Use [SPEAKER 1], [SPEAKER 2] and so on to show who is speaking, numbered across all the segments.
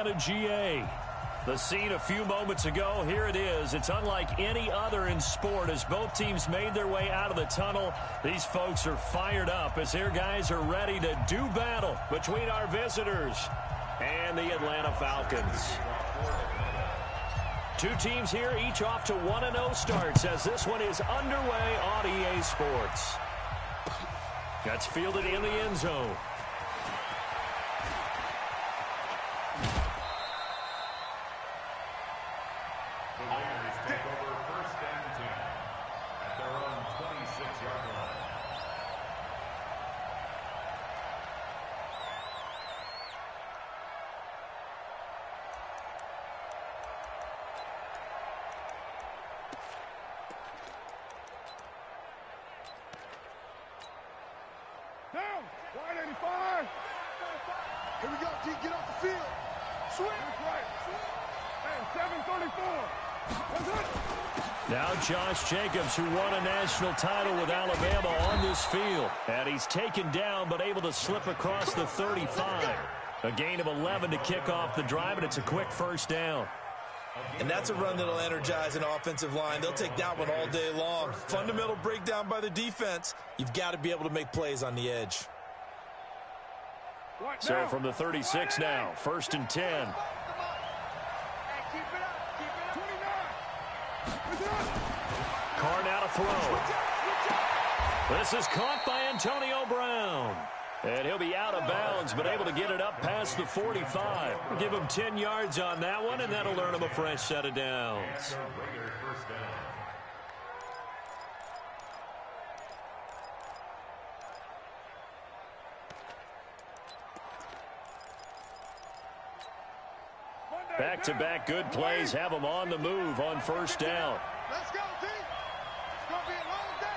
[SPEAKER 1] Atlanta, GA. The scene a few moments ago, here it is. It's unlike any other in sport as both teams made their way out of the tunnel. These folks are fired up as their guys are ready to do battle between our visitors and the Atlanta Falcons. Two teams here, each off to 1-0 starts as this one is underway on EA Sports. That's fielded in the end zone.
[SPEAKER 2] Down, wide 85. Here we go, T, get off the field. Swing. Right. And 734.
[SPEAKER 1] Now Josh Jacobs, who won a national title with Alabama, on this field. And he's taken down, but able to slip across the 35. A gain of 11 to kick off the drive, and it's a quick first down.
[SPEAKER 3] And that's a run that'll energize an offensive line. They'll take that one all day long. Fundamental breakdown by the defense. You've got to be able to make plays on the edge.
[SPEAKER 1] So from the 36 now, 1st and 10. Carr now to throw. This is caught by Antonio Brown. And he'll be out of bounds, but able to get it up past the 45. Give him 10 yards on that one, and that'll earn him a fresh set of downs. Back-to-back good plays have him on the move on first down.
[SPEAKER 2] Let's go, T. It's going to be a long day.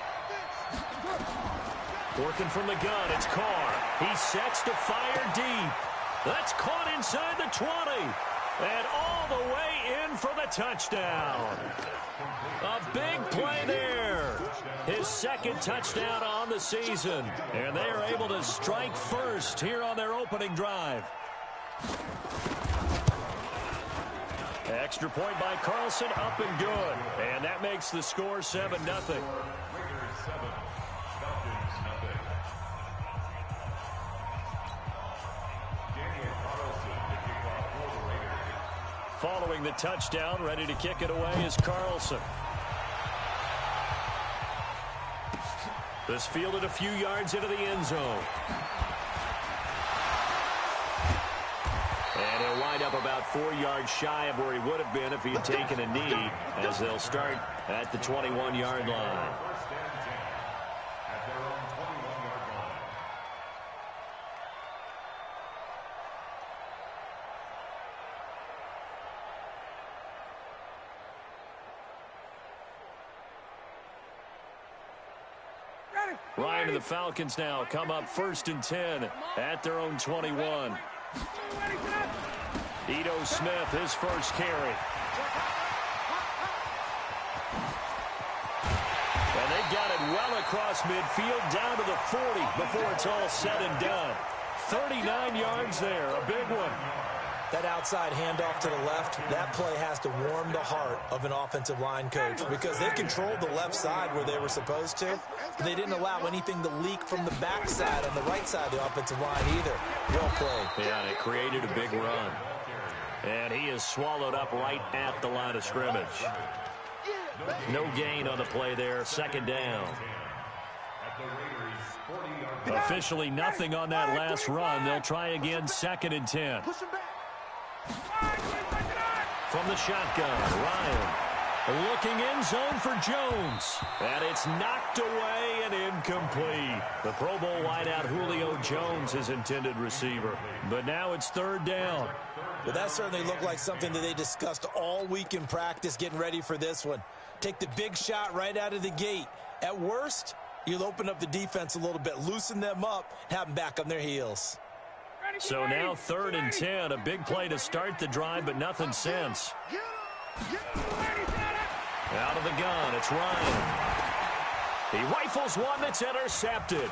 [SPEAKER 1] Working from the gun, it's Carr. He sets to fire deep. That's caught inside the 20. And all the way in for the touchdown. A big play there. His second touchdown on the season. And they are able to strike first here on their opening drive. Extra point by Carlson, up and good. And that makes the score 7-0. Following the touchdown, ready to kick it away is Carlson. This fielded a few yards into the end zone. And he'll wind up about 4 yards shy of where he would have been if he had taken a knee, as they'll start at the 21-yard line. Ryan and the Falcons now come up 1st and 10 at their own 21. Ito Smith, his first carry. And they've got it well across midfield, down to the 40 before it's all said and done. 39 yards there, a big one.
[SPEAKER 3] That outside handoff to the left, that play has to warm the heart of an offensive line coach because they controlled the left side where they were supposed to. They didn't allow anything to leak from the backside on the right side of the offensive line either. Well played.
[SPEAKER 1] Yeah, and it created a big run. And he is swallowed up right at the line of scrimmage. No gain on the play there, 2nd down. Officially nothing on that last run. They'll try again, 2nd and 10. From the shotgun, Ryan looking in zone for Jones. And it's knocked away and incomplete. The Pro Bowl wideout Julio Jones, his intended receiver. But now it's 3rd down.
[SPEAKER 3] Well, that certainly looked like something that they discussed all week in practice getting ready for this one. Take the big shot right out of the gate. At worst, you'll open up the defense a little bit, loosen them up, have them back on their heels.
[SPEAKER 1] So now 3rd and 10, a big play to start the drive, but nothing since. Out of the gun, it's Ryan. He rifles one that's intercepted.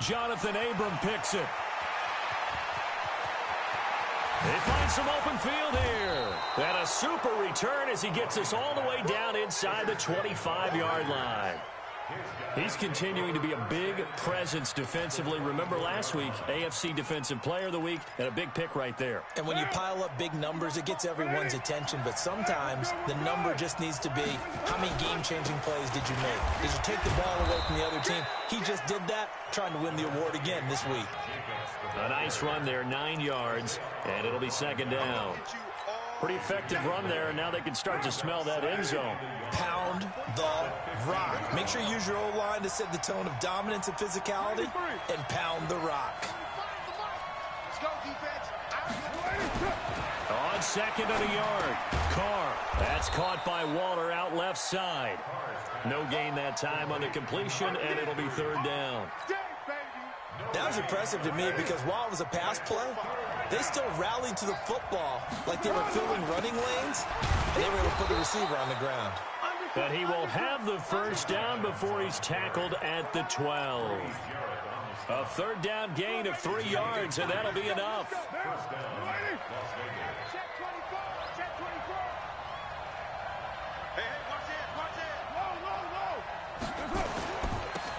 [SPEAKER 1] Jonathan Abram picks it. They find some open field here. And a super return as he gets us all the way down inside the 25-yard line. He's continuing to be a big presence defensively. Remember last week, AFC Defensive Player of the Week, and a big pick right there.
[SPEAKER 3] And when you pile up big numbers, it gets everyone's attention. But sometimes the number just needs to be, how many game-changing plays did you make? Did you take the ball away from the other team? He just did that, trying to win the award again this week.
[SPEAKER 1] A nice run there, 9 yards, and it'll be second down. Pretty effective run there, and now they can start to smell that end zone.
[SPEAKER 3] Pound the rock. Make sure you use your O-line to set the tone of dominance and physicality, and pound the rock.
[SPEAKER 2] Let's go, defense.
[SPEAKER 1] On second and a yard, Carr. That's caught by Waller out left side. No gain that time on the completion, and it'll be third down.
[SPEAKER 3] That was impressive to me because while it was a pass play, they still rallied to the football like they were filling running lanes, and they were able to put the receiver on the ground.
[SPEAKER 1] But he will have the first down before he's tackled at the 12. A third down gain of 3 yards, and that'll be enough.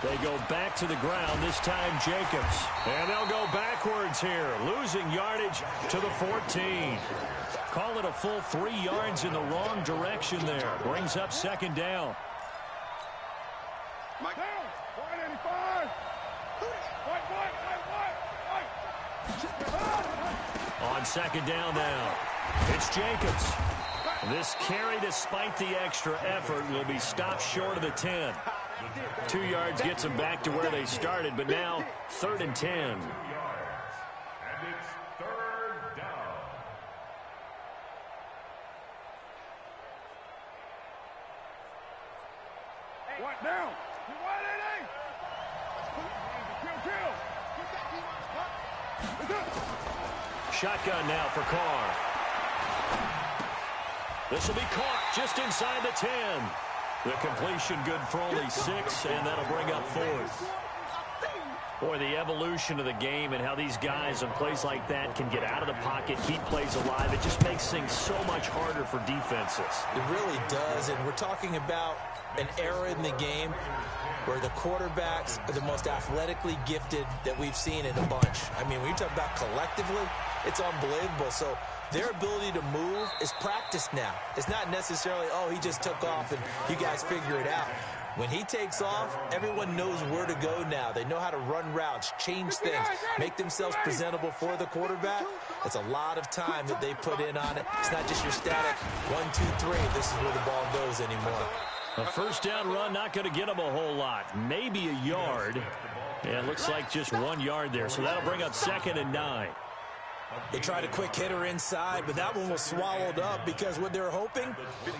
[SPEAKER 1] They go back to the ground, this time Jacobs. And they'll go backwards here, losing yardage to the 14. Call it a full 3 yards in the wrong direction there. Brings up second down.
[SPEAKER 2] Mike. Down, 185.
[SPEAKER 1] On second down now, it's Jacobs. This carry, despite the extra effort, will be stopped short of the 10. 2 yards gets them back to where they started, but now 3rd and 10.
[SPEAKER 4] And it's third down.
[SPEAKER 2] What down? You want it, Kill.
[SPEAKER 1] Shotgun now for Carr. This will be caught just inside the 10. The completion good for only 6, and that'll bring up 4th. Boy, the evolution of the game and how these guys on plays like that can get out of the pocket, keep plays alive, it just makes things so much harder for defenses.
[SPEAKER 3] It really does, and we're talking about an era in the game where the quarterbacks are the most athletically gifted that we've seen in a bunch. I mean, when you talk about collectively, it's unbelievable. So their ability to move is practiced now. It's not necessarily, oh, he just took off and you guys figure it out. When he takes off, everyone knows where to go now. They know how to run routes, change things, make themselves presentable for the quarterback. It's a lot of time that they put in on it. It's not just your static 1, 2, 3. This is where the ball goes anymore.
[SPEAKER 1] A first down run, not going to get them a whole lot. Maybe a yard. Yeah, it looks like just 1 yard there. So that'll bring up 2nd and 9.
[SPEAKER 3] They tried a quick hitter inside, but that one was swallowed up because what they're hoping,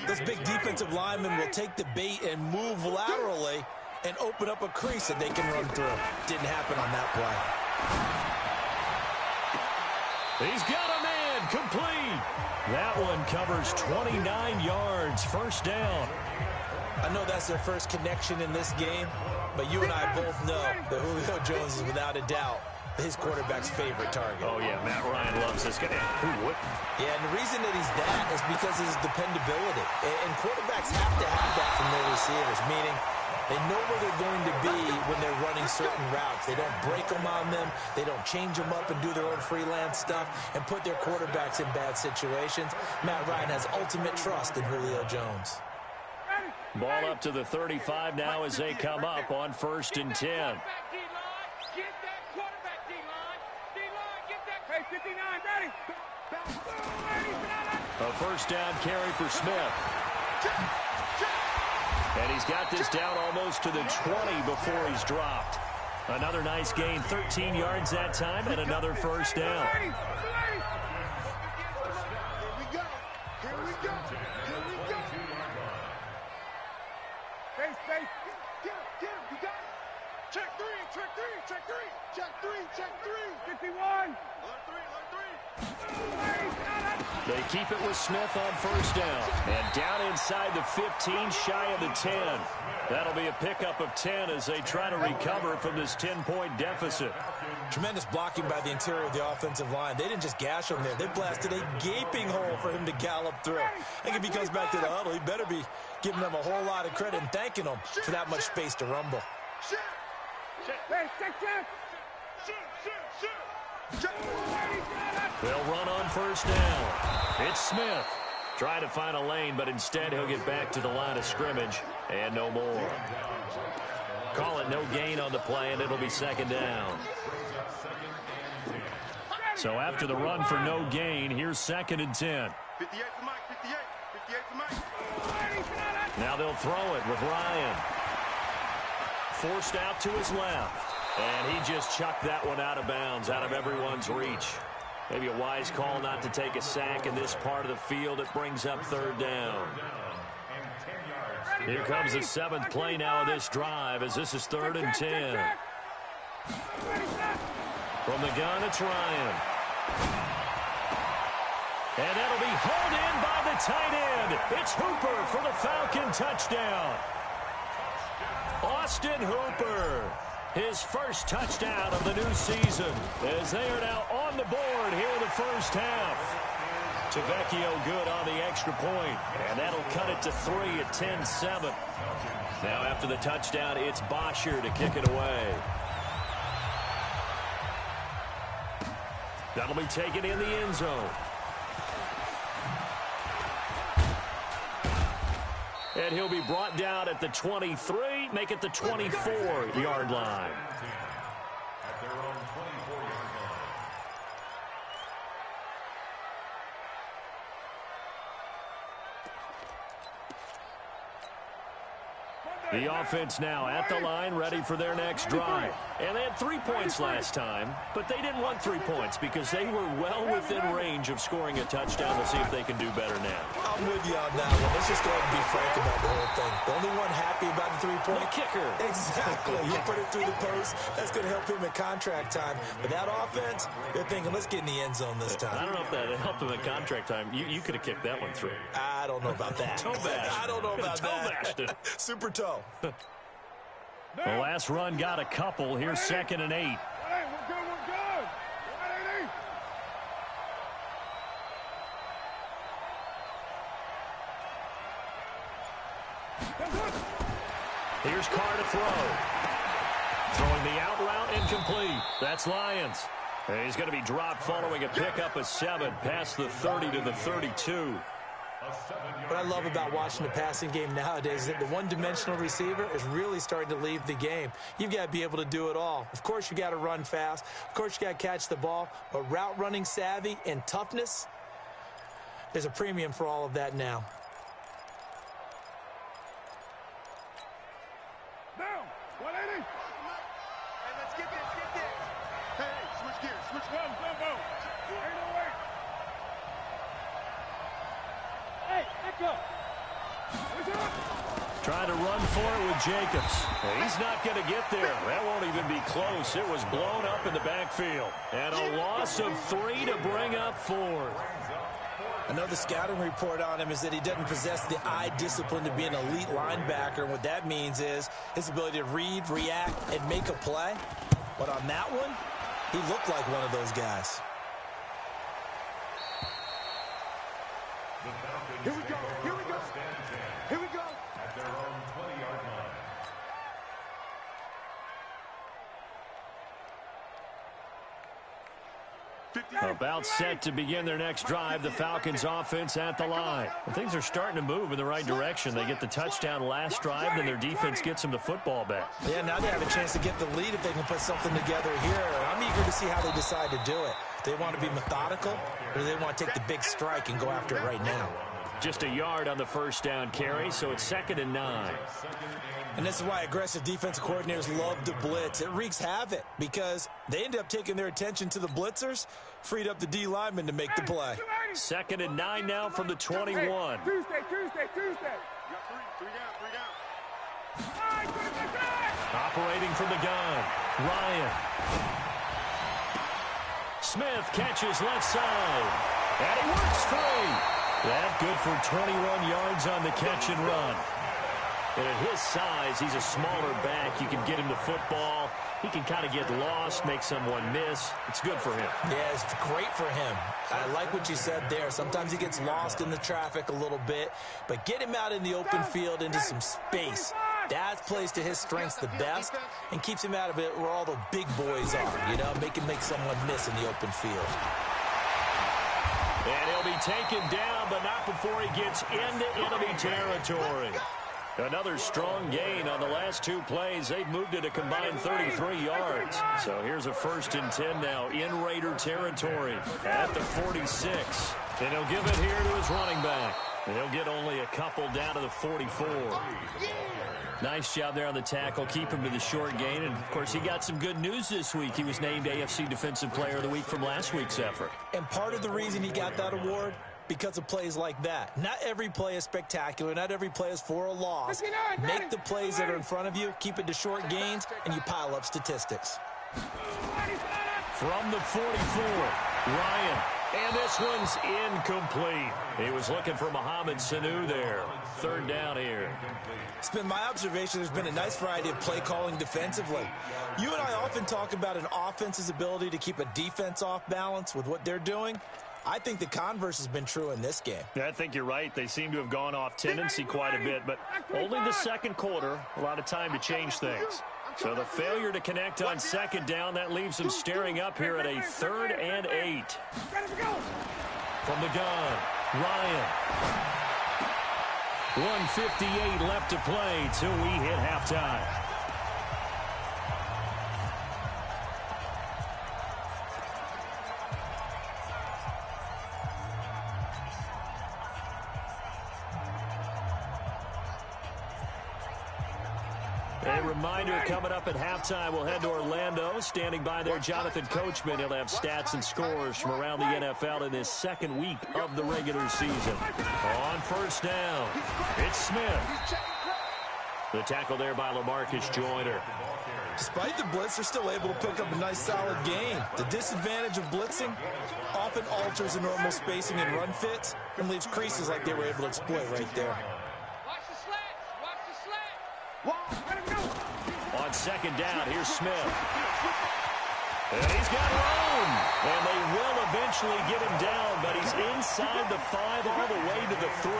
[SPEAKER 3] this big defensive lineman will take the bait and move laterally and open up a crease that they can run through. Didn't happen on that
[SPEAKER 1] play. He's got a man complete. That one covers 29 yards, first down.
[SPEAKER 3] I know that's their first connection in this game, but you and I both know that Julio Jones is without a doubt his quarterback's favorite target.
[SPEAKER 1] Oh, yeah, Matt Ryan loves this guy. Who wouldn't?
[SPEAKER 3] Yeah, and the reason that he's that is because of his dependability. And quarterbacks have to have that from their receivers, meaning they know where they're going to be when they're running certain routes. They don't break them on them. They don't change them up and do their own freelance stuff and put their quarterbacks in bad situations. Matt Ryan has ultimate trust in Julio Jones.
[SPEAKER 1] Ball up to the 35 now as they come up on 1st and 10. A first down carry for Smith. And he's got this down almost to the 20 before he's dropped. Another nice gain, 13 yards that time, and another first down.
[SPEAKER 2] Here we go. Here we go. Here we go. Space. Get him. You got it. Check 3. Check 3. 51. Learn 3.
[SPEAKER 1] They keep it with Smith on first down. And down inside the 15, shy of the 10. That'll be a pickup of 10 as they try to recover from this 10-point deficit.
[SPEAKER 3] Tremendous blocking by the interior of the offensive line. They didn't just gash him there. They blasted a gaping hole for him to gallop through. I think if he comes back to the huddle, he better be giving them a whole lot of credit and thanking them for that much space to rumble.
[SPEAKER 1] They'll run on first down. It's Smith. Trying to find a lane, but instead he'll get back to the line of scrimmage and no more. Call it no gain on the play, and it'll be second down. So after the run for no gain, here's 2nd and 10.
[SPEAKER 2] 58 to Mike, 58 to Mike.
[SPEAKER 1] Now they'll throw it with Ryan. Forced out to his left. And he just chucked that one out of bounds, out of everyone's reach. Maybe a wise call not to take a sack in this part of the field. It brings up 3rd down. Here comes the 7th play now of this drive, as this is 3rd and 10. From the gun, it's Ryan. And that'll be hauled in by the tight end. It's Hooper for the Falcon touchdown. Austin Hooper, his first touchdown of the new season, as they are now on the board here in the first half. Tavecchio good on the extra point, and that'll cut it to 3 at 10-7. Now after the touchdown, it's Bosher to kick it away. That'll be taken in the end zone. And he'll be brought down at the 23, make it the 24-yard line.
[SPEAKER 4] At their own 24-yard line.
[SPEAKER 1] The offense now at the line, ready for their next drive. And they had 3 points last time, but they didn't want 3 points because they were well within range of scoring a touchdown. We'll see if they can do better now.
[SPEAKER 3] I'm with you on that one. Let's just go ahead and be frank about the whole thing. The only one happy about the 3-point
[SPEAKER 1] kicker.
[SPEAKER 3] Exactly. He put it through the post. That's going to help him at contract time. But that offense, they're thinking, let's get in the end zone this time.
[SPEAKER 1] I don't know if that helped him at contract time. You could have kicked that one through.
[SPEAKER 3] I don't know about that.
[SPEAKER 1] Toe bash.
[SPEAKER 3] I don't know about
[SPEAKER 1] Toe bashed it.
[SPEAKER 3] that. Super toe.
[SPEAKER 1] The last run got a couple. Here's 2nd and 8.
[SPEAKER 2] Hey, we're good, we're good. 180.
[SPEAKER 1] Here's Carr to throw. Throwing the out route incomplete. That's Lions. And he's going to be dropped following a pickup of 7 past the 30 to the 32.
[SPEAKER 3] What I love about watching the passing game nowadays is that the one-dimensional receiver is really starting to leave the game. You've got to be able to do it all. Of course, you got to run fast. Of course, you got to catch the ball. But route running savvy and toughness, there's a premium for all of that now.
[SPEAKER 2] Down. 180. Hey, let's get this. Hey, switch gears. Switch gears. Go. Ain't no way. Hey, let go.
[SPEAKER 1] Trying to run for it with Jacobs. He's not going to get there. That won't even be close. It was blown up in the backfield. And a loss of 3 to bring up 4.
[SPEAKER 3] Another scouting report on him is that he doesn't possess the eye discipline to be an elite linebacker. And what that means is his ability to read, react, and make a play. But on that one, he looked like one of those guys.
[SPEAKER 2] Here we go. Here we go.
[SPEAKER 4] At their own 20-yard line.
[SPEAKER 1] About set to begin their next drive, the Falcons offense at the line. And things are starting to move in the right direction. They get the touchdown last drive, then their defense gets them the football back.
[SPEAKER 3] Yeah, now they have a chance to get the lead if they can put something together here. I'm eager to see how they decide to do it. They want to be methodical, or do they want to take the big strike and go after it right now?
[SPEAKER 1] Just a yard on the first down carry, so it's 2nd and 9.
[SPEAKER 3] And this is why aggressive defensive coordinators love to blitz. It wreaks havoc because they end up taking their attention to the blitzers, freed up the D lineman to make the play.
[SPEAKER 1] 2nd and 9 now from the 21.
[SPEAKER 2] Tuesday. You got three down.
[SPEAKER 1] Operating from the gun, Ryan. Smith catches left side, and he works free. That good for 21 yards on the catch and run. And at his size, he's a smaller back. You can get him the football. He can kind of get lost, make someone miss. It's good for him.
[SPEAKER 3] Yeah, it's great for him. I like what you said there. Sometimes he gets lost in the traffic a little bit, but get him out in the open field into some space. That plays to his strengths the best and keeps him out of it where all the big boys are, you know, make someone miss in the open field.
[SPEAKER 1] And he'll be taken down, but not before he gets into enemy territory. Another strong gain on the last two plays. They've moved it a combined 33 yards. So here's a 1st and 10 now in Raider territory at the 46. And he'll give it here to his running back. And he'll get only a couple down to the 44. Nice job there on the tackle. Keep him to the short gain. And, of course, he got some good news this week. He was named AFC Defensive Player of the Week from last week's effort.
[SPEAKER 3] And part of the reason he got that award, because of plays like that. Not every play is spectacular. Not every play is for a loss. Make the plays that are in front of you, keep it to short gains, and you pile up statistics.
[SPEAKER 1] From the 44, Ryan. And this one's incomplete. He was looking for Mohamed Sanu there. 3rd down here.
[SPEAKER 3] It's been my observation there's been a nice variety of play calling defensively. You and I often talk about an offense's ability to keep a defense off balance with what they're doing. I think the converse has been true in this game.
[SPEAKER 1] Yeah, I think you're right. They seem to have gone off tendency quite a bit, but only the second quarter, a lot of time to change things. So the failure to connect on 2nd down, that leaves them staring up here at a 3rd and 8. From the gun, Ryan. 1:58 left to play till we hit halftime. A reminder coming up at halftime, we'll head to Orlando. Standing by there, Jonathan Coachman. He'll have stats and scores from around the NFL in this 2nd week of the regular season. On 1st down, it's Smith. The tackle there by LaMarcus Joyner.
[SPEAKER 3] Despite the blitz, they're still able to pick up a nice solid gain. The disadvantage of blitzing often alters the normal spacing and run fits and leaves creases like they were able to exploit right there.
[SPEAKER 1] On 2nd down, here's Smith. And he's got room. And they will eventually get him down, but he's inside the 5 all the way to the 3.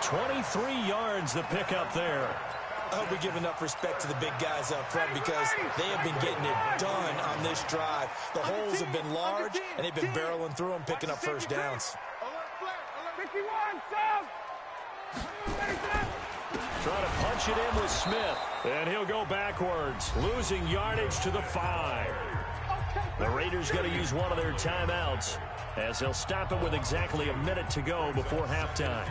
[SPEAKER 1] 23 yards the pickup there.
[SPEAKER 3] I hope we give enough respect to the big guys up front because they have been getting it done on this drive. The holes have been large, and they've been barreling through them, picking up 1st downs.
[SPEAKER 1] Trying to punch it in with Smith. And he'll go backwards, losing yardage to the 5. The Raiders going to use one of their timeouts as they'll stop it with exactly a minute to go before halftime.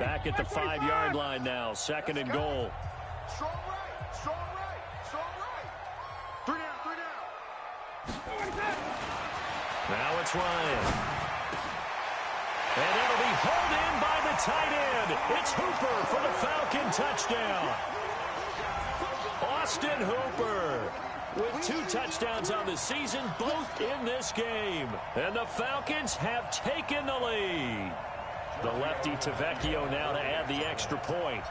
[SPEAKER 1] Back at the 5-yard line now, 2nd and goal.
[SPEAKER 2] Strong right, strong right, strong right. 3 down.
[SPEAKER 1] Now it's Ryan. And it'll be hauled in by the tight end. It's Hooper for the Falcon touchdown. Austin Hooper with 2 touchdowns on the season, both in this game. And the Falcons have taken the lead. The lefty Tavecchio now to add the extra point.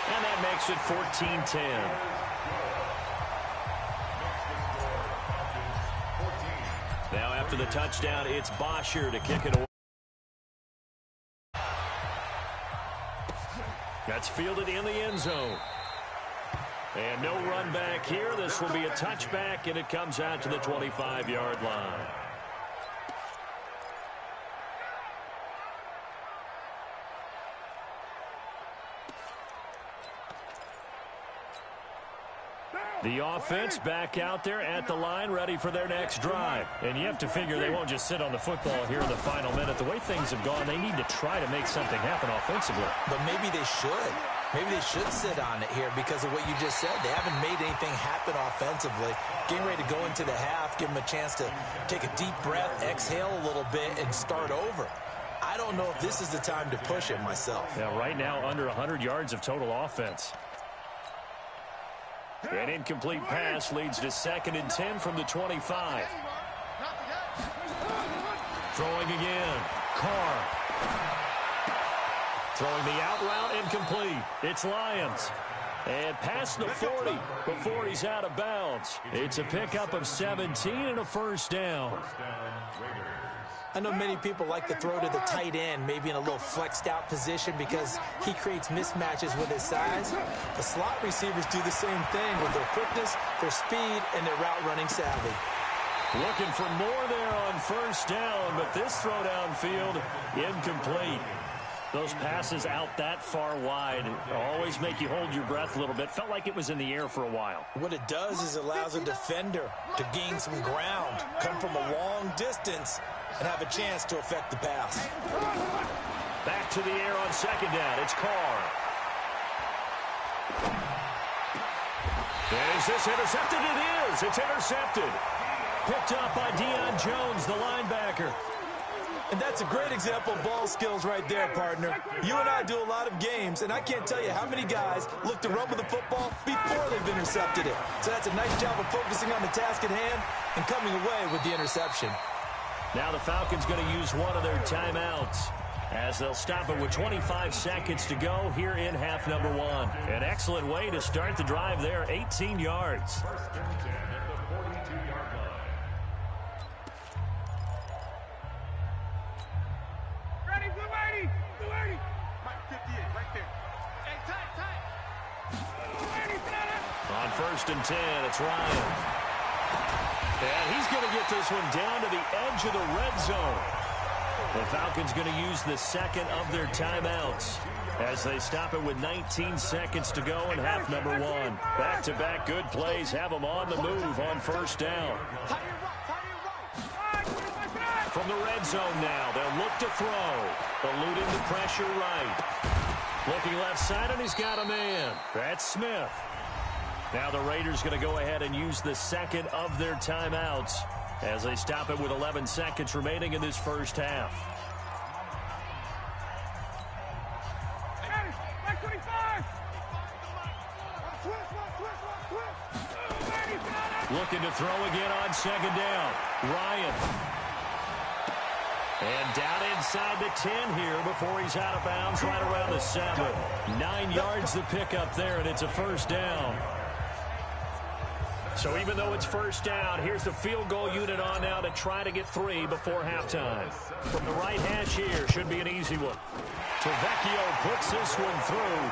[SPEAKER 1] And that makes it 14-10. Now after the touchdown, it's Bosher to kick it away. That's fielded in the end zone. And no run back here. This will be a touchback, and it comes out to the 25-yard line. The offense back out there at the line, ready for their next drive. And you have to figure they won't just sit on the football here in the final minute. The way things have gone, they need to try to make something happen offensively.
[SPEAKER 3] But maybe they should. Maybe they should sit on it here because of what you just said. They haven't made anything happen offensively. Getting ready to go into the half, give them a chance to take a deep breath, exhale a little bit, and start over. I don't know if this is the time to push it myself.
[SPEAKER 1] Yeah, right now under 100 yards of total offense. An incomplete pass leads to 2nd and 10 from the 25. Throwing again. Carr. Throwing the out route incomplete. It's Lions. And past the 40 before he's out of bounds. It's a pickup of 17 and a first down.
[SPEAKER 3] I know many people like to throw to the tight end, maybe in a little flexed out position because he creates mismatches with his size. The slot receivers do the same thing with their quickness, their speed, and their route running savvy.
[SPEAKER 1] Looking for more there on first down, but this throw downfield incomplete. Those passes out that far wide always make you hold your breath a little bit. Felt like it was in the air for a while.
[SPEAKER 3] What it does is allows a defender to gain some ground, come from a long distance, and have a chance to affect the pass.
[SPEAKER 1] Back to the air on 2nd down. It's Carr. Is this intercepted? It is. It's intercepted. Picked up by Deion Jones, the linebacker.
[SPEAKER 3] And that's a great example of ball skills right there, partner. You and I do a lot of games, and I can't tell you how many guys look to run with the football before they've intercepted it. So that's a nice job of focusing on the task at hand and coming away with the interception.
[SPEAKER 1] Now the Falcons going to use one of their timeouts as they'll stop it with 25 seconds to go here in half number 1. An excellent way to start the drive there, 18 yards.
[SPEAKER 4] 1st and 10 at the 42-yard line.
[SPEAKER 2] Ready, blue 80. Blue 80. Mike 58, right there. Hey, tight. Blue 80,
[SPEAKER 1] On 1st and 10, it's Ryan. And he's going to get this one down to the edge of the red zone. The Falcons going to use the 2nd of their timeouts as they stop it with 19 seconds to go in half number 1. Back-to-back good plays have them on the move on first down. From the red zone now, they'll look to throw. Eluding the pressure right. Looking left side, and he's got a man. That's Smith. Now the Raiders going to go ahead and use the 2nd of their timeouts as they stop it with 11 seconds remaining in this first half. Looking to throw again on 2nd down. Ryan. And down inside the 10 here before he's out of bounds right around the 7. 9 yards the pickup there, and it's a first down. So even though it's first down, here's the field goal unit on now to try to get 3 before halftime. From the right hash here, should be an easy one. Tavecchio puts this one through,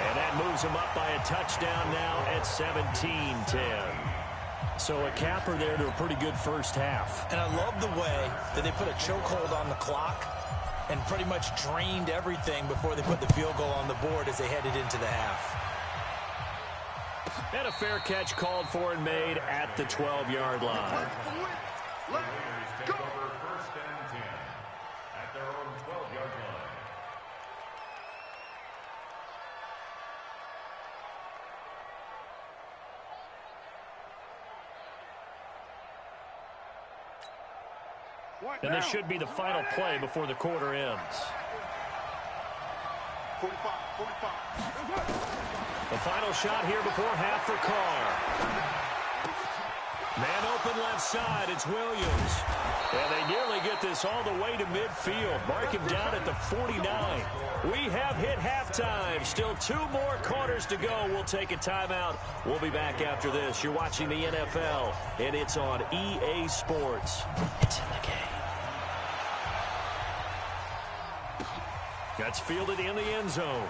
[SPEAKER 1] and that moves him up by a touchdown now at 17-10. So a capper there to a pretty good first half.
[SPEAKER 3] And I love the way that they put a chokehold on the clock and pretty much drained everything before they put the field goal on the board as they headed into the half.
[SPEAKER 1] And a fair catch called for and made at the 12-yard line.
[SPEAKER 4] Take over 1st and 10 at their own 12-yard line.
[SPEAKER 1] And this should be the final play before the quarter ends.
[SPEAKER 2] 45.
[SPEAKER 1] The final shot here before half for Carr. Man open left side, it's Williams. And they nearly get this all the way to midfield. Mark him down at the 49. We have hit halftime. Still 2 more quarters to go. We'll take a timeout. We'll be back after this. You're watching the NFL, and it's on EA Sports. It's in the game. That's fielded in the end zone.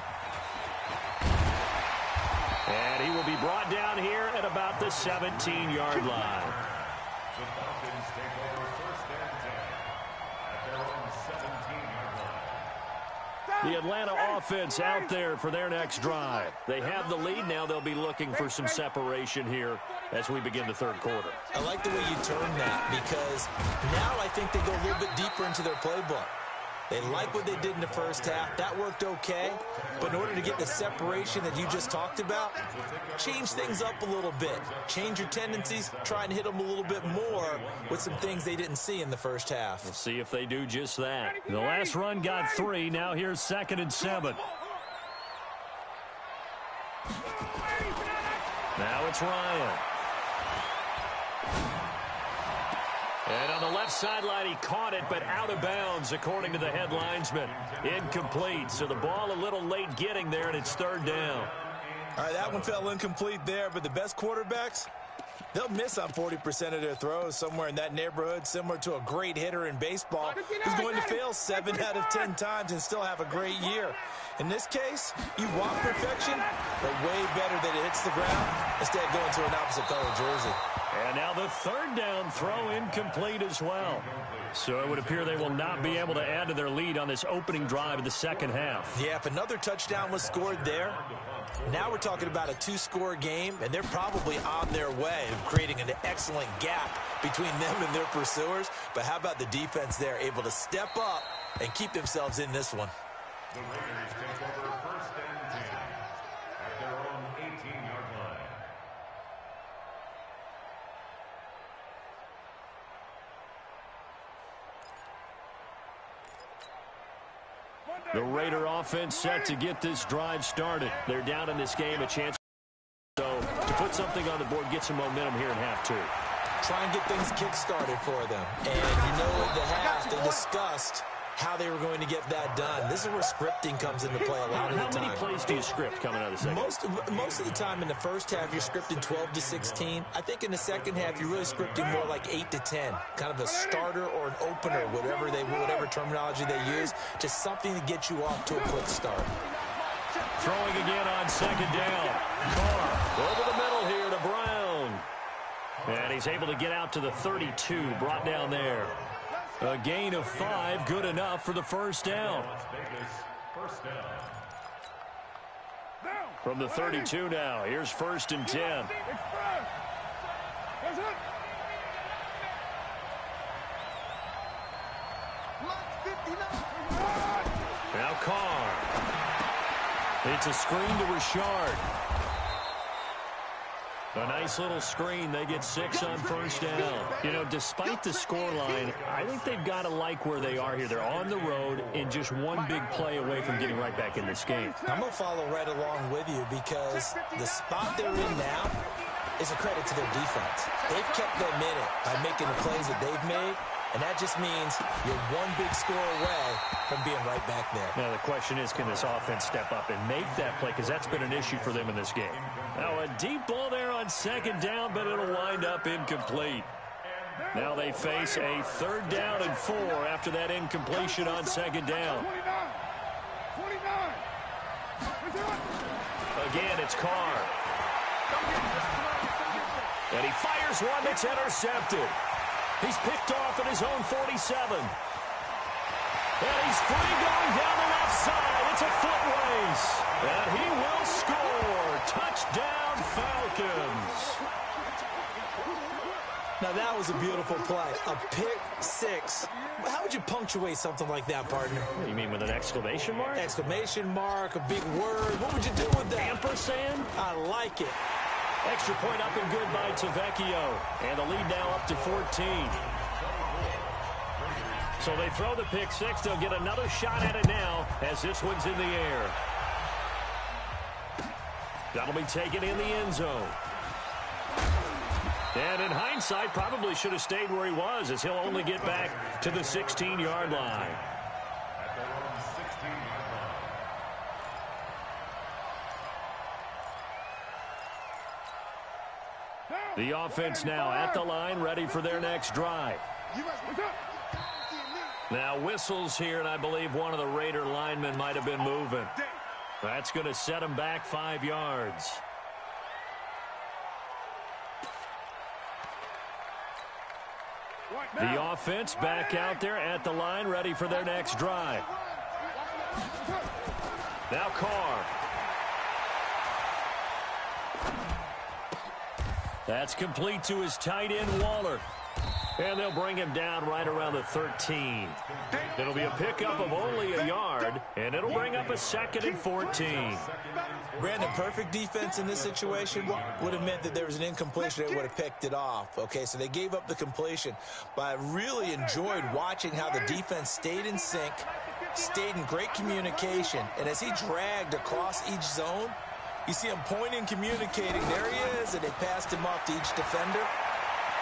[SPEAKER 1] And he will be brought down here at about the 17-yard line.
[SPEAKER 4] The Falcons take over 1st and 10 at their own 17-yard line.
[SPEAKER 1] The Atlanta offense out there for their next drive. They have the lead. Now they'll be looking for some separation here as we begin the 3rd quarter.
[SPEAKER 3] I like the way you turned that because now I think they go a little bit deeper into their playbook. They like what they did in the first half. That worked okay. But in order to get the separation that you just talked about, change things up a little bit. Change your tendencies. Try and hit them a little bit more with some things they didn't see in the first half.
[SPEAKER 1] We'll see if they do just that. The last run got 3. Now here's 2nd and 7. Now it's Ryan. And on the left sideline, he caught it, but out of bounds, according to the head linesman. Incomplete, so the ball a little late getting there, and it's third down.
[SPEAKER 3] All right, that one fell incomplete there, but the best quarterbacks, they'll miss on 40% of their throws, somewhere in that neighborhood, similar to a great hitter in baseball who's going to fail 7 out of 10 times and still have a great year. In this case, you want perfection, but way better that it hits the ground instead of going to an opposite color jersey.
[SPEAKER 1] And now the third down throw incomplete as well. So it would appear they will not be able to add to their lead on this opening drive of the second half.
[SPEAKER 3] Yeah, if another touchdown was scored there, now we're talking about a 2-score game, and they're probably on their way of creating an excellent gap between them and their pursuers. But how about the defense there, able to step up and keep themselves in this one?
[SPEAKER 4] The Raiders take over first and 10 at their own 18-yard line.
[SPEAKER 1] The Raider offense set to get this drive started. They're down in this game, a chance to put something on the board, get some momentum here in half two.
[SPEAKER 3] Try and get things kick-started for them. And you know, at the half, they discussed how they were going to get that done. This is where scripting comes into play a lot of the time.
[SPEAKER 1] How many plays do you script coming out of the second?
[SPEAKER 3] Most of the time in the first half, you're scripting 12 to 16. I think in the second half, you're really scripting more like 8 to 10. Kind of a starter or an opener, whatever terminology they use. Just something to get you off to a quick start.
[SPEAKER 1] Throwing again on second down. Carr over the middle here to Brown. And he's able to get out to the 32, brought down there. A gain of 5, good enough for the first down. From the 32 now, here's first and 10. Now Carr. It's a screen to Richard. A nice little screen. They get 6 on first down. You know, despite the scoreline, I think they've got to like where they are here. They're on the road and just one big play away from getting right back in this game.
[SPEAKER 3] I'm going to follow right along with you because the spot they're in now is a credit to their defense. They've kept them in it by making the plays that they've made, and that just means you're one big score away from being right back there.
[SPEAKER 1] Now, the question is, can this offense step up and make that play? Because that's been an issue for them in this game. Now, a deep ball there on second down, but it'll wind up incomplete. Now they face a third down and 4 after that incompletion on second down. Again, it's Carr. And he fires one that's intercepted. He's picked off at his own 47. And he's free going down the left side. It's a foot race. And he will score. Touchdown, Falcons.
[SPEAKER 3] Now, that was a beautiful play. A pick 6. How would you punctuate something like that, partner?
[SPEAKER 1] What do you mean, with an exclamation mark?
[SPEAKER 3] Exclamation mark, a big word. What would you do with that?
[SPEAKER 1] Ampersand?
[SPEAKER 3] I like it.
[SPEAKER 1] Extra point up and good by Tavecchio. And the lead now up to 14. So they throw the pick 6. They'll get another shot at it now as this one's in the air. That'll be taken in the end zone. And in hindsight, probably should have stayed where he was, as he'll only get back to the 16-yard line. The offense now at the line, ready for their next drive. Now whistles here, and I believe one of the Raider linemen might have been moving. That's going to set him back 5 yards. The offense back out there at the line, ready for their next drive. Now Carr. That's complete to his tight end, Waller. And they'll bring him down right around the 13. It'll be a pickup of only a yard, and it'll bring up a 2nd and 14.
[SPEAKER 3] Brandon, perfect defense in this situation would have meant that there was an incompletion. They would have picked it off. Okay, so they gave up the completion. But I really enjoyed watching how the defense stayed in sync, stayed in great communication, and as he dragged across each zone, You see him pointing, communicating. There he is, and they passed him off to each defender.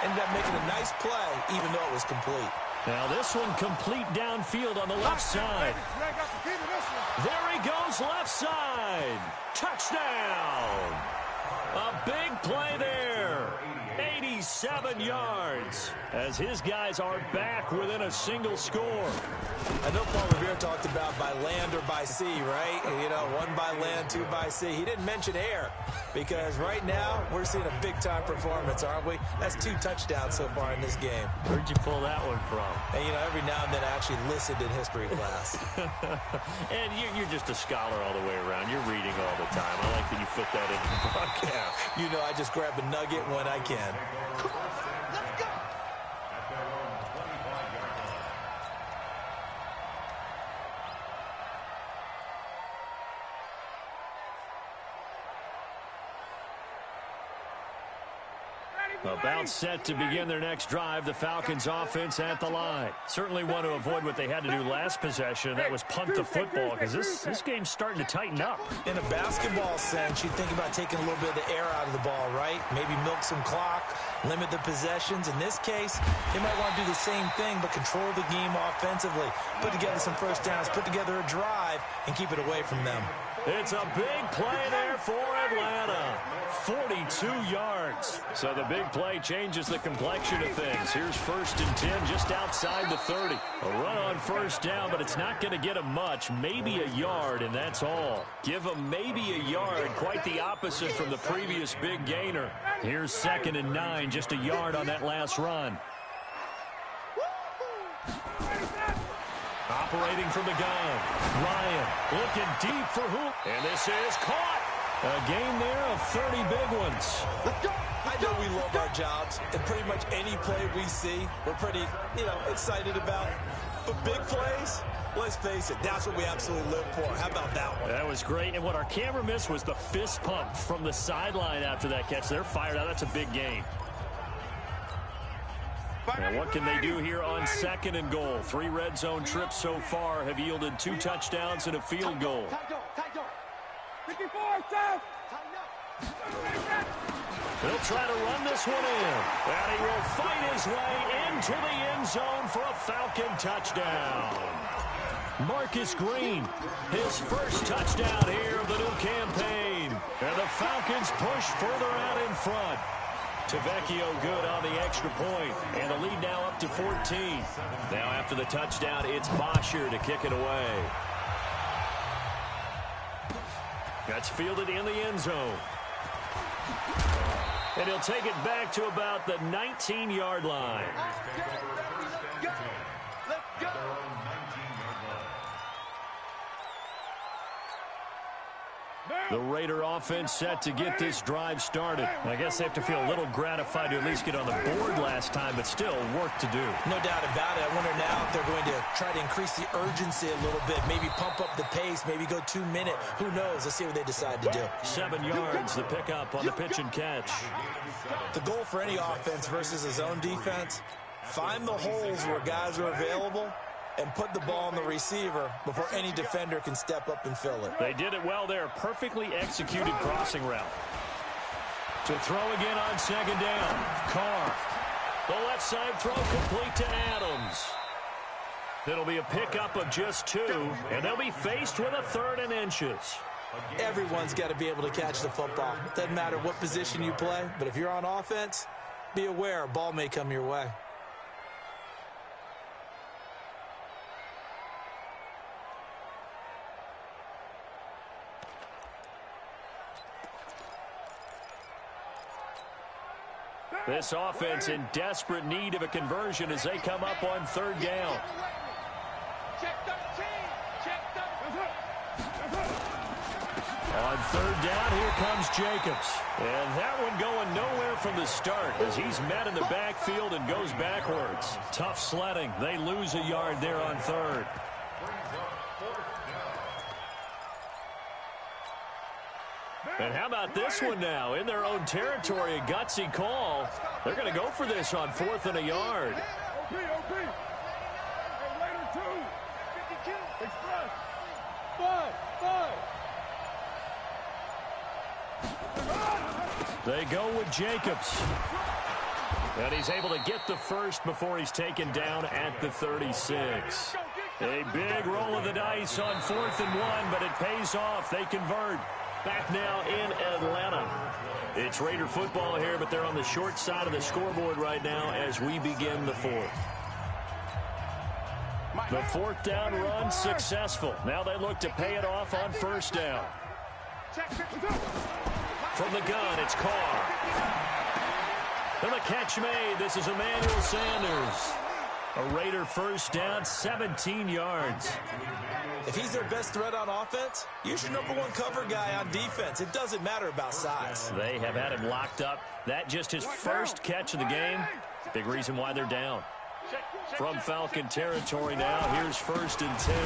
[SPEAKER 3] Ended up making a nice play, even though it was complete.
[SPEAKER 1] Now this one complete downfield on the left side. There he goes, left side. Touchdown. A big play there. 87 yards as his guys are back within a single score.
[SPEAKER 3] I know Paul Revere talked about by land or by sea, right? You know, 1 by land, 2 by sea. He didn't mention air because right now we're seeing a big-time performance, aren't we? That's 2 touchdowns so far in this game.
[SPEAKER 1] Where'd you pull that one from?
[SPEAKER 3] And, you know, every now and then I actually listened in history class.
[SPEAKER 1] And you're just a scholar all the way around. You're reading all the time. I like that you fit that into the broadcast.
[SPEAKER 3] You know, I just grab a nugget when I can.
[SPEAKER 2] Come on, let's go.
[SPEAKER 4] At their own 25-yard line.
[SPEAKER 1] About set to begin their next drive, the Falcons offense at the line. Certainly want to avoid what they had to do last possession. That was punt the football because this game's starting to tighten up.
[SPEAKER 3] In a basketball sense, you think about taking a little bit of the air out of the ball, right? Maybe milk some clock, limit the possessions. In this case, they might want to do the same thing but control the game offensively. Put together some first downs, put together a drive, and keep it away from them.
[SPEAKER 1] It's a big play there for Atlanta. 42 yards. So the big play changes the complexion of things. Here's 1st and 10 just outside the 30. A run on first down, but it's not going to get him much. Maybe a yard, and that's all. Give him maybe a yard. Quite the opposite from the previous big gainer. Here's 2nd and 9, just a yard on that last run. Operating from the gun. Ryan looking deep for who? And this is caught. A game there of 30 big ones.
[SPEAKER 3] I know we love our jobs, and pretty much any play we see, we're pretty, excited about. But big plays, let's face it, that's what we absolutely live for. How about that one?
[SPEAKER 1] That was great, and what our camera missed was the fist pump from the sideline after that catch. They're fired out. That's a big game. Now what can they do here on 2nd and goal? 3 red zone trips so far have yielded 2 touchdowns and a field goal. He'll try to run this one in. And he will fight his way into the end zone for a Falcon touchdown. Marcus Green, his first touchdown here of the new campaign. And the Falcons push further out in front. Tavecchio good on the extra point, and the lead now up to 14. Now after the touchdown, it's Bosher to kick it away. That's fielded in the end zone. And he'll take it back to about the 19-yard line. The Raider offense set to get this drive started. I guess they have to feel a little gratified to at least get on the board last time, but still work to do.
[SPEAKER 3] No doubt about it. I wonder now if they're going to try to increase the urgency a little bit, maybe pump up the pace, maybe go 2-minute. Who knows? Let's see what they decide to do.
[SPEAKER 1] 7 yards, the pickup on the pitch and catch.
[SPEAKER 3] The goal for any offense versus a zone defense, find the holes where guys are available and put the ball on the receiver before any defender can step up and fill it.
[SPEAKER 1] They did it well there. Perfectly executed crossing route. To throw again on 2nd down. Carr. The left side throw complete to Adams. It'll be a pickup of just 2, and they'll be faced with a 3rd and inches.
[SPEAKER 3] Everyone's got to be able to catch the football. Doesn't matter what position you play, but if you're on offense, be aware a ball may come your way.
[SPEAKER 1] This offense in desperate need of a conversion as they come up on 3rd down. On 3rd down, here comes Jacobs. And that one going nowhere from the start as he's met in the backfield and goes backwards. Tough sledding. They lose a yard there on 3rd. And how about this one now? In their own territory, a gutsy call. They're going to go for this on 4th and a yard.
[SPEAKER 2] OP. Hey, later, 2. 52. Express. 5.
[SPEAKER 1] They go with Jacobs. And he's able to get the first before he's taken down at the 36. A big roll of the dice on 4th and 1, but it pays off. They convert. Back now in Atlanta. It's Raider football here, but they're on the short side of the scoreboard right now as we begin the 4th. The 4th down run successful. Now they look to pay it off on 1st down. From the gun, it's Carr. And the catch made. This is Emmanuel Sanders. A Raider 1st down, 17 yards.
[SPEAKER 3] If he's their best threat on offense, use your #1 cover guy on defense. It doesn't matter about size.
[SPEAKER 1] They have had him locked up. That just his first catch of the game. Big reason why they're down. From Falcon territory now, here's 1st and 10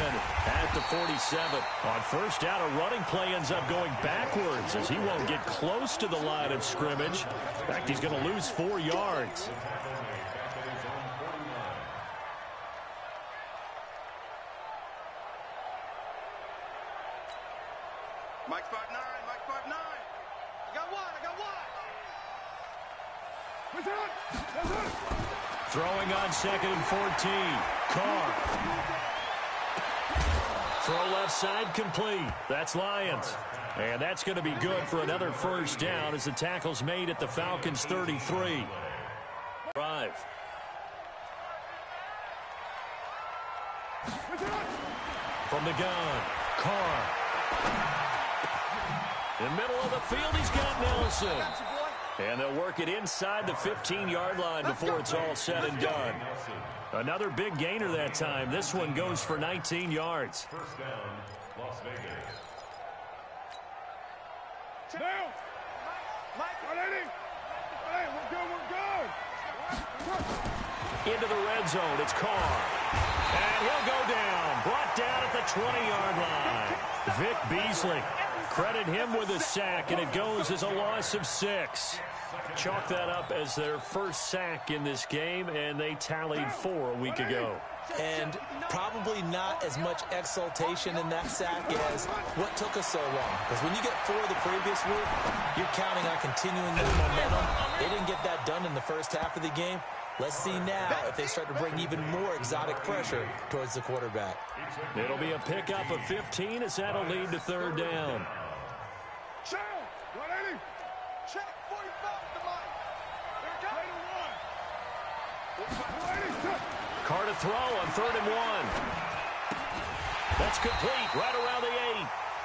[SPEAKER 1] at the 47. On 1st down, a running play ends up going backwards as he won't get close to the line of scrimmage. In fact, he's going to lose 4 yards.
[SPEAKER 2] Mike 5-9, Mike 5-9. I got one. What's that?
[SPEAKER 1] Throwing on 2nd and 14. Carr. Throw left side complete. That's Lions. And that's going to be good for another 1st down as the tackle's made at the Falcons' 33. Drive. From the gun. Carr. In the middle of the field, he's got Nelson. And they'll work it inside the 15-yard line before it's all said and done. Another big gainer that time. This one goes for 19 yards.
[SPEAKER 4] 1st down, Las Vegas.
[SPEAKER 2] Down. We're good.
[SPEAKER 1] Into the red zone, it's Carr. And he'll go down. Brought down at the 20-yard line. Vic Beasley. Credit him with a sack, and it goes as a loss of 6. Chalk that up as their first sack in this game, and they tallied 4 a week ago.
[SPEAKER 3] And probably not as much exultation in that sack as what took us so long. Because when you get 4 the previous week, you're counting on continuing that momentum. They didn't get that done in the first half of the game. Let's see now if they start to bring even more exotic pressure towards the quarterback.
[SPEAKER 1] It'll be a pickup of 15 as that'll lead to 3rd down.
[SPEAKER 2] Check. 180. Check 45 to Mike. There we go.
[SPEAKER 1] Carr to throw on 3rd and 1. That's complete right around the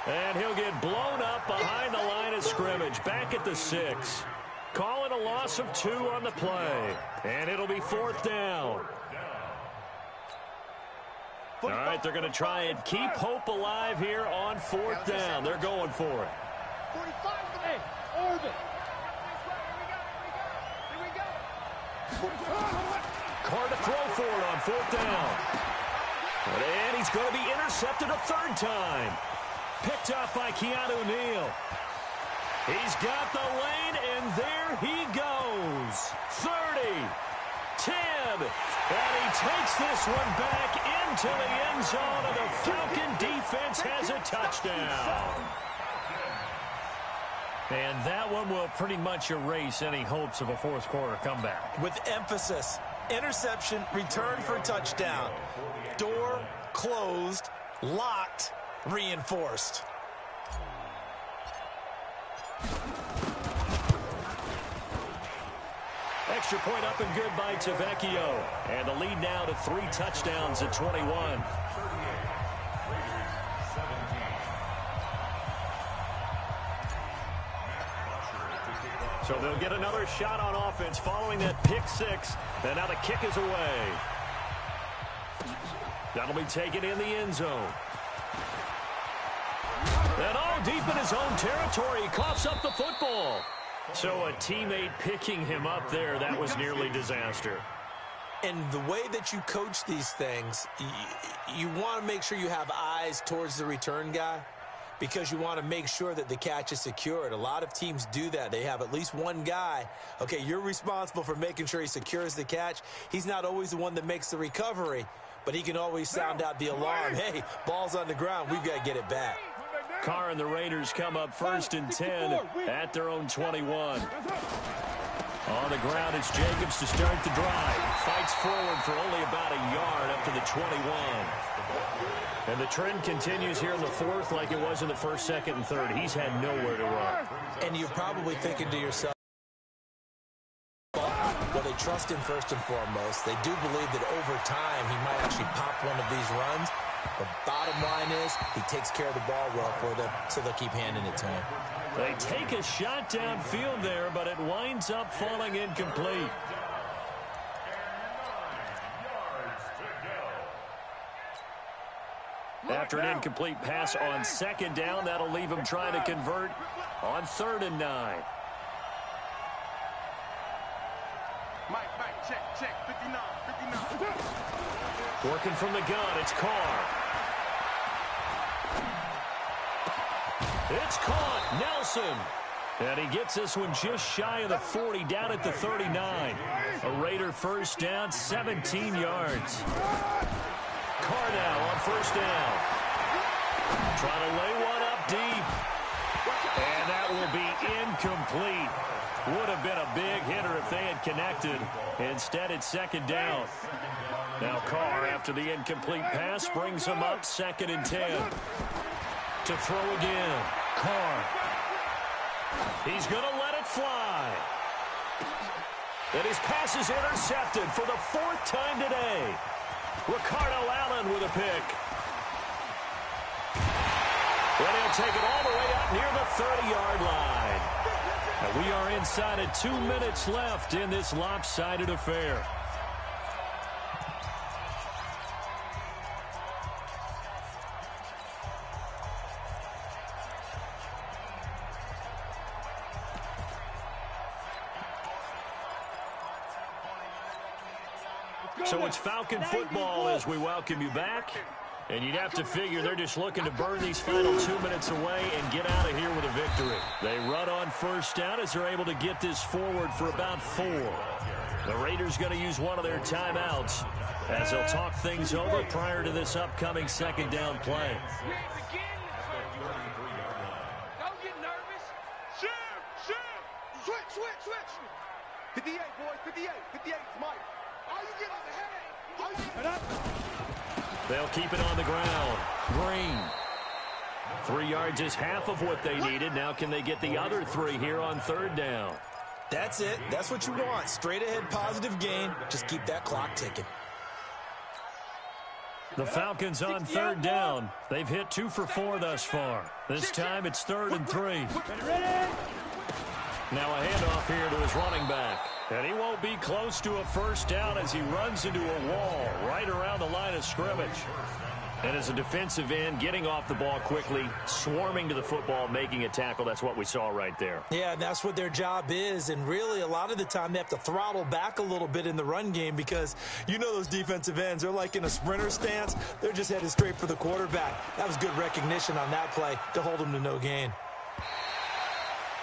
[SPEAKER 1] 8. And he'll get blown up behind the line of scrimmage. Back at the 6. Call it a loss of 2 on the play. And it'll be 4th down. All right, they're going to try and keep hope alive here on 4th down. They're going for it.
[SPEAKER 2] 45 to 8. Orbit. Here we go.
[SPEAKER 1] Carr to throw for it on 4th down. And he's going to be intercepted a 3rd time. Picked off by Keanu Neal. He's got the lane, and there he goes. 30, 10, and he takes this one back into the end zone, and the Falcon defense has a touchdown. And that one will pretty much erase any hopes of a 4th quarter comeback.
[SPEAKER 3] With emphasis, interception, return for touchdown. Door closed, locked, reinforced.
[SPEAKER 1] Extra point up and good by Tavecchio. And the lead now to 3 touchdowns at 21. So they'll get another shot on offense following that pick 6. And now the kick is away. That'll be taken in the end zone. And all deep in his own territory, he coughs up the football. So a teammate picking him up there, that was nearly disaster.
[SPEAKER 3] And the way that you coach these things, you want to make sure you have eyes towards the return guy because you want to make sure that the catch is secured. A lot of teams do that. They have at least one guy. Okay, you're responsible for making sure he secures the catch. He's not always the one that makes the recovery, but he can always sound out the alarm. Hey, ball's on the ground. We've got to get it back.
[SPEAKER 1] Carr and the Raiders come up 1st and 10 at their own 21. On the ground, it's Jacobs to start the drive. Fights forward for only about a yard up to the 21. And the trend continues here in the 4th like it was in the 1st, 2nd, and 3rd. He's had nowhere to run.
[SPEAKER 3] And you're probably thinking to yourself, well, they trust him first and foremost. They do believe that over time he might actually pop one of these runs. The bottom line is he takes care of the ball well for them, so they'll keep handing it to him.
[SPEAKER 1] They take a shot downfield there, but it winds up falling incomplete. After an incomplete pass on 2nd down, that'll leave him trying to convert on 3rd and 9.
[SPEAKER 2] Mike, check, 59.
[SPEAKER 1] Working from the gun, it's Carr. It's caught, Nelson. And he gets this one just shy of the 40, down at the 39. A Raider 1st down, 17 yards. Carr now on 1st down. Trying to lay one up deep. And that will be incomplete. Would have been a big hitter if they had connected. Instead, it's 2nd down. Now Carr, after the incomplete pass, brings him up 2nd and 10. To throw again. Carr. He's going to let it fly. And his pass is intercepted for the 4th time today. Ricardo Allen with a pick. And he'll take it all the way up near the 30-yard line. And we are inside of 2 minutes left in this lopsided affair. So it's Falcon football as we welcome you back. And you'd have to figure they're just looking to burn these final 2 minutes away and get out of here with a victory. They run on 1st down as they're able to get this forward for about 4. The Raiders going to use one of their timeouts as they'll talk things over prior to this upcoming 2nd down play.
[SPEAKER 2] Don't get nervous. Shoot. Switch. 58, boys, 58. 58, Mike. All you get on the head.
[SPEAKER 1] They'll keep it on the ground. Green. 3 yards is half of what they needed. Now can they get the other 3 here on 3rd down?
[SPEAKER 3] That's it. That's what you want. Straight ahead positive gain. Just keep that clock ticking.
[SPEAKER 1] The Falcons on 3rd down. They've hit 2 for 4 thus far. This time it's 3rd and 3. Now a handoff here to his running back. And he won't be close to a 1st down as he runs into a wall right around the line of scrimmage. And as a defensive end, getting off the ball quickly, swarming to the football, making a tackle, that's what we saw right there.
[SPEAKER 3] Yeah, and that's what their job is. And really, a lot of the time, they have to throttle back a little bit in the run game because you know those defensive ends, they're like in a sprinter stance. They're just headed straight for the quarterback. That was good recognition on that play to hold them to no gain.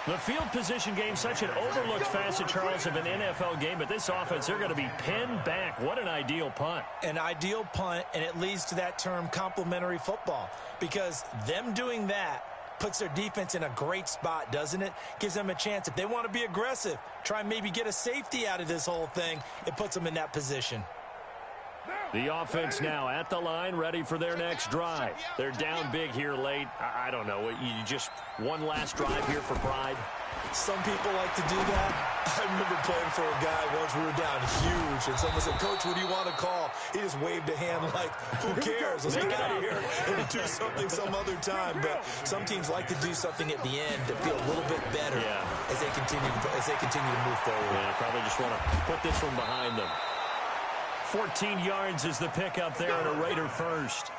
[SPEAKER 1] The field position game, such an overlooked facet, Charles, of an NFL game, but this offense, they're going to be pinned back. What an ideal punt.
[SPEAKER 3] An ideal punt, and it leads to that term complementary football, because them doing that puts their defense in a great spot, doesn't it? Gives them a chance. If they want to be aggressive, try and maybe get a safety out of this whole thing, it puts them in that position.
[SPEAKER 1] The offense now at the line, ready for their next drive. They're down big here late. I don't know. You just one last drive here for pride.
[SPEAKER 3] Some people like to do that. I remember playing for a guy once. We were down huge, and someone said, "Coach, what do you want to call?" He just waved a hand like, "Who cares? Let's get out of here and do something some other time." But some teams like to do something at the end to feel a little bit better as they continue to move forward.
[SPEAKER 1] Yeah, probably just want to put this one behind them. 14 yards is the pickup there at a Raider 1st.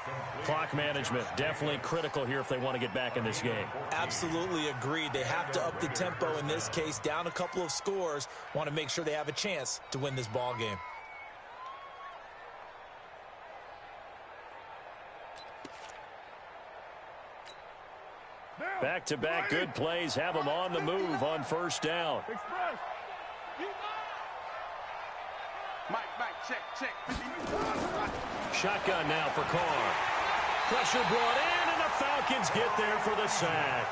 [SPEAKER 1] Clock management definitely critical here if they want to get back in this game.
[SPEAKER 3] Absolutely agreed. They have to up the tempo in this case, down a couple of scores. Want to make sure they have a chance to win this ball game.
[SPEAKER 1] Back-to-back good plays have them on the move on 1st down.
[SPEAKER 2] Mike, check.
[SPEAKER 1] Shotgun now for Carr. Pressure brought in, and the Falcons get there for the sack.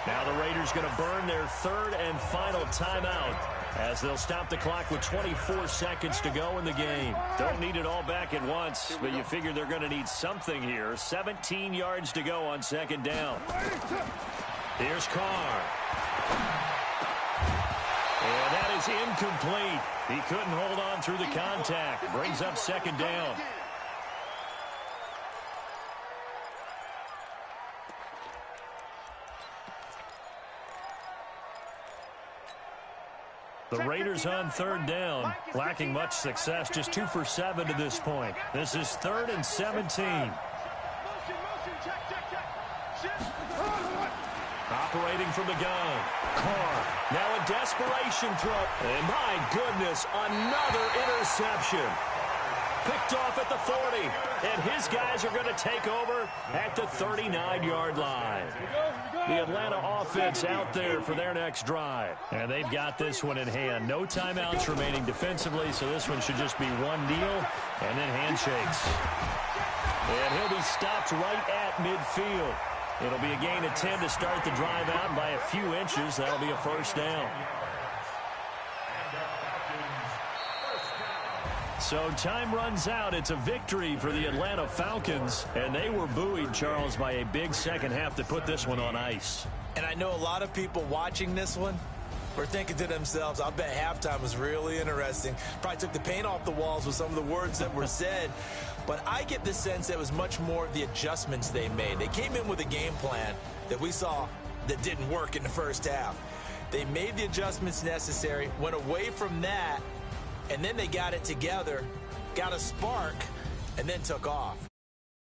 [SPEAKER 1] Now the Raiders going to burn their third and final timeout as they'll stop the clock with 24 seconds to go in the game. Don't need it all back at once, but you figure they're going to need something here. 17 yards to go on second down. Here's Carr. And that is incomplete. He couldn't hold on through the contact. Brings up second down. The Raiders on third down, lacking much success, just 2 for 7 to this point. This is 3rd and 17. Operating from the gun. Carr, now a desperation throw. And my goodness, another interception. Picked off at the 40, and his guys are going to take over at the 39-yard line. The Atlanta offense out there for their next drive. And they've got this one in hand. No timeouts remaining defensively, so this one should just be one kneel and then handshakes. And he'll be stopped right at midfield. It'll be a gain of 10 to start the drive out, and by a few inches, that'll be a first down. So time runs out. It's a victory for the Atlanta Falcons, and they were buoyed, Charles, by a big second half to put this one on ice.
[SPEAKER 3] And I know a lot of people watching this one were thinking to themselves, I bet halftime was really interesting. Probably took the paint off the walls with some of the words that were said. But I get the sense that it was much more of the adjustments they made. They came in with a game plan that we saw that didn't work in the first half. They made the adjustments necessary, went away from that, and then they got it together, got a spark, and then took off.